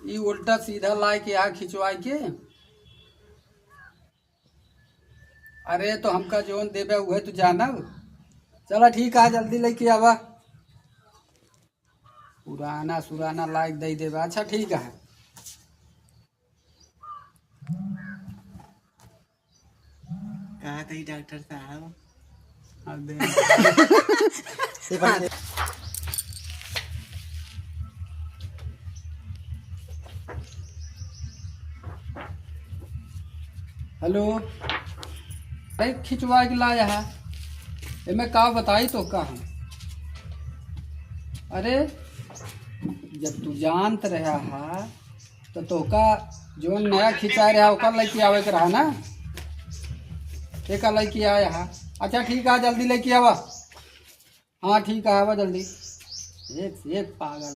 ये उल्टा सीधा लाए के यहाँ खिंचवाए के। अरे तो हमका जोन देबे उहे तो जानब। चला ठीक है, जल्दी लेके आवा। पुराना सुराना लायक दे देबे। अच्छा ठीक है। कहा था डॉक्टर साहब? अबे हेलो। अरे खिंचवा के लाया है। मैं का बताई तो का हम। अरे जब तू जानत रहा है तो तोका जो नया खिंचा रहा ओकर लेके आवे के रहा ना। एक लेके आया है। अच्छा ठीक है, जल्दी लेके आवा। हाँ ठीक है, आवा जल्दी। एक से एक पागल।